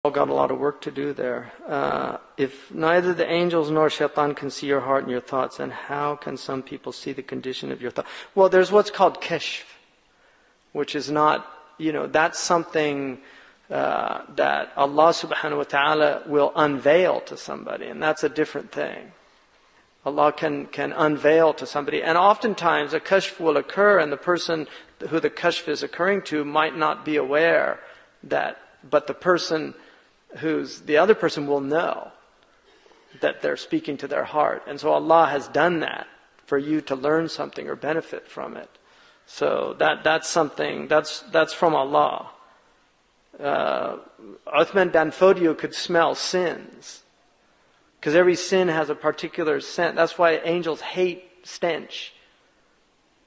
All got a lot of work to do there. If neither the angels nor shaitan can see your heart and your thoughts, then how can some people see the condition of your thought? Well, there's what's called kashf, which is not, that's something that Allah subhanahu wa ta'ala will unveil to somebody, and that's a different thing. Allah can unveil to somebody, and oftentimes a kashf will occur, and the person who the kashf is occurring to might not be aware that, but the other person will know that they're speaking to their heart. And so Allah has done that for you to learn something or benefit from it. So that's something, that's from Allah. Uthman Danfodio could smell sins, because every sin has a particular scent. That's why angels hate stench.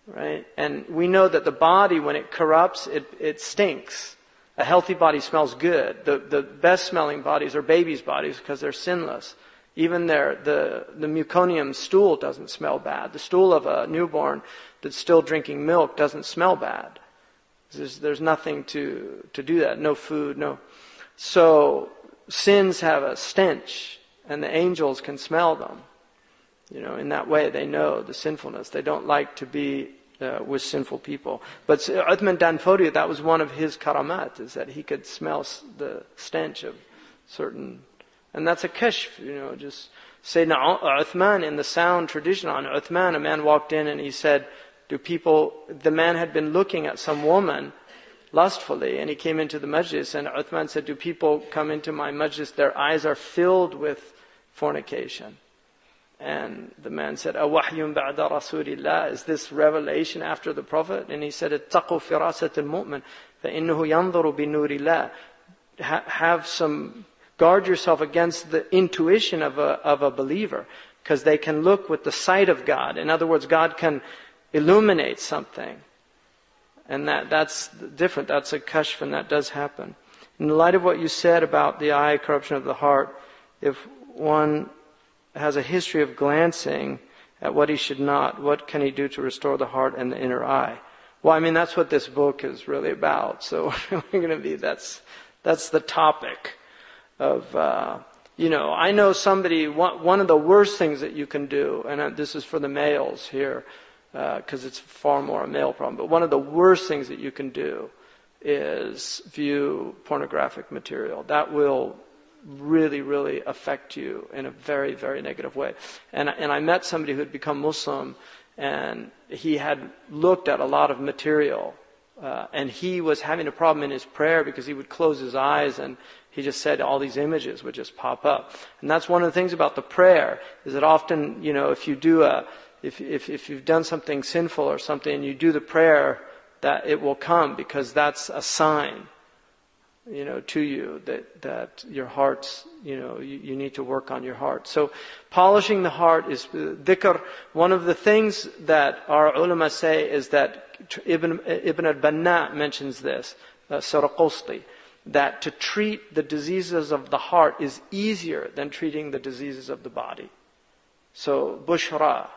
Right? And we know that the body, when it corrupts, it stinks. A healthy body smells good. The best smelling bodies are babies' bodies because they're sinless. Even the meconium stool doesn't smell bad. The stool of a newborn that's still drinking milk doesn't smell bad. There's nothing to do that. No food, no. So sins have a stench, and the angels can smell them. In that way they know the sinfulness. They don't like to be with sinful people. But Uthman Danfodio, that was one of his karamat, is that he could smell the stench of certain, and that's a kashf, just Sayyidina Uthman, in the sound tradition on Uthman, a man walked in and he said, the man had been looking at some woman lustfully, and he came into the majlis, and Uthman said, do people come into my majlis, their eyes are filled with fornication? And the man said, "Awahyun ba'da Rasulillah? Is this revelation after the Prophet?" And he said, "Ittaqu firasat al-mu'min, فَإِنَّهُ يَنظُرُ بِنُورِ اللَّهِ." Guard yourself against the intuition of a believer, because they can look with the sight of God. In other words, God can illuminate something. And that's different. That's a kashf, and that does happen. In light of what you said about the eye, corruption of the heart, if one has a history of glancing at what he should not, what can he do to restore the heart and the inner eye? Well, that's what this book is really about. So we're going to be, that's the topic of, I know somebody, one of the worst things that you can do, and this is for the males here, because it's far more a male problem, but one of the worst things that you can do is view pornographic material. That will really, really affect you in a very, very negative way. And I met somebody who had become Muslim, and he had looked at a lot of material, and he was having a problem in his prayer because he would close his eyes, and he just said all these images would just pop up. And that's one of the things about the prayer, is that often, if you do if you've done something sinful or something, and you do the prayer, that it will come, because that's a sign to you that your heart's, you need to work on your heart. So polishing the heart is dhikr. One of the things that our ulama say is that Ibn al-Banna mentions this, Saraqosti, that to treat the diseases of the heart is easier than treating the diseases of the body. So bushra,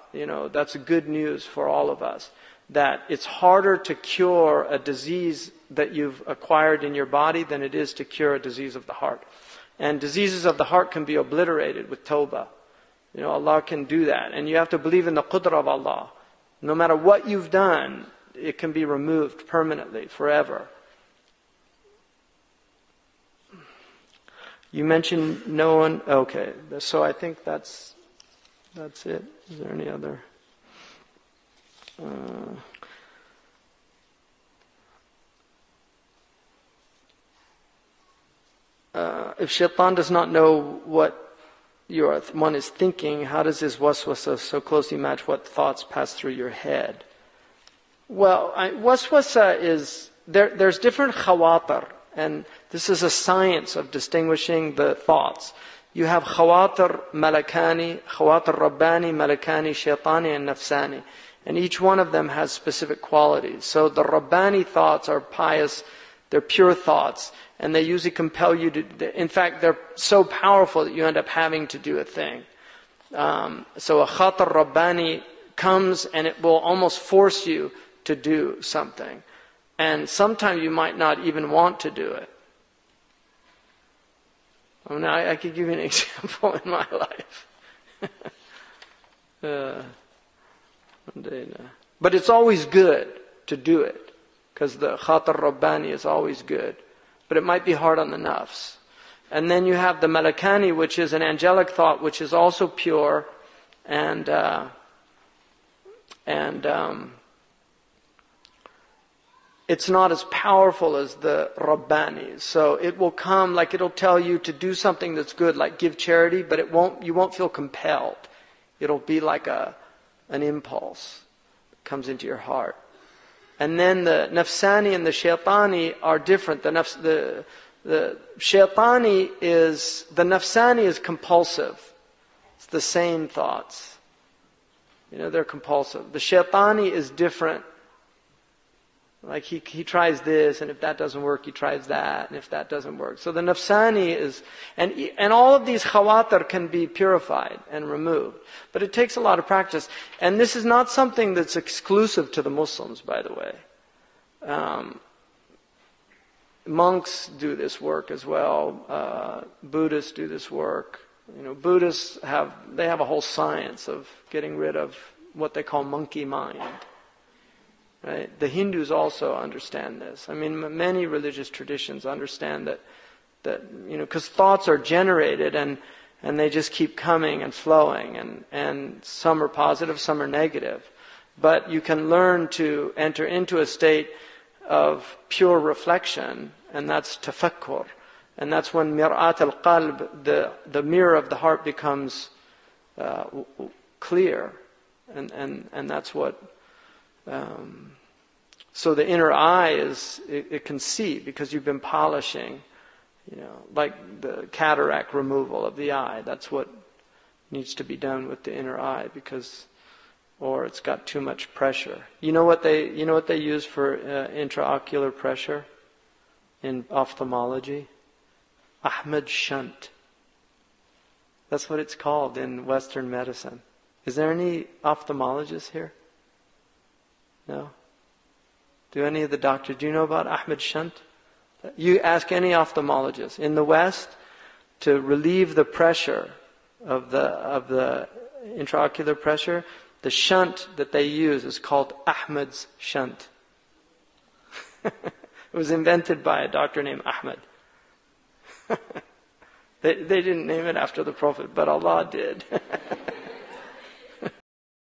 that's good news for all of us, that it's harder to cure a disease that you've acquired in your body than it is to cure a disease of the heart. And diseases of the heart can be obliterated with tawbah. Allah can do that. And you have to believe in the qudra of Allah. No matter what you've done, it can be removed permanently, forever. You mentioned no one, okay. So I think that's it. Is there any other? If shaitan does not know what one is thinking, how does his waswasa so closely match what thoughts pass through your head? Well, waswasa is, there's different khawatir, and this is a science of distinguishing the thoughts. You have khawatir malakani, khawatir rabbani, malakani, shaitani, and nafsani. And each one of them has specific qualities. So the rabbani thoughts are pious, they're pure thoughts, and they usually compel you to, in fact, they're so powerful that you end up having to do a thing. So a khatar rabbani comes and it will almost force you to do something. And sometimes you might not even want to do it. I mean, I could give you an example in my life. But it's always good to do it, because the khatar rabbani is always good. But it might be hard on the nafs. And then you have the malakani, which is an angelic thought, which is also pure, and it's not as powerful as the rabbani. So it will come, like it'll tell you to do something that's good, like give charity, but you won't feel compelled. It'll be like an impulse that comes into your heart. And then the nafsani and the shaitani are different. The shaitani the nafsani is compulsive. It's the same thoughts. They're compulsive. The shaitani is different. Like he tries this, and if that doesn't work, he tries that, and if that doesn't work. So the nafsani is, and all of these khawatir can be purified and removed. But it takes a lot of practice. And this is not something that's exclusive to the Muslims, by the way. Monks do this work as well. Buddhists do this work. Buddhists have a whole science of getting rid of what they call monkey mind. Right? The Hindus also understand this. I mean, many religious traditions understand that because thoughts are generated and they just keep coming and flowing, and some are positive, some are negative. But you can learn to enter into a state of pure reflection, and that's tafakkur. And that's when mir'at al-qalb, the mirror of the heart, becomes clear. And that's what... so the inner eye it can see, because you've been polishing, like the cataract removal of the eye. That's what needs to be done with the inner eye, or it's got too much pressure. You know what they use for intraocular pressure in ophthalmology? Ahmed shunt. That's what it's called in Western medicine. Is there any ophthalmologists here? No? Do any of the doctors, do you know about Ahmed shunt? You ask any ophthalmologist in the West, to relieve the pressure of the intraocular pressure, the shunt that they use is called Ahmed's shunt. It was invented by a doctor named Ahmed. They didn't name it after the Prophet, but Allah did.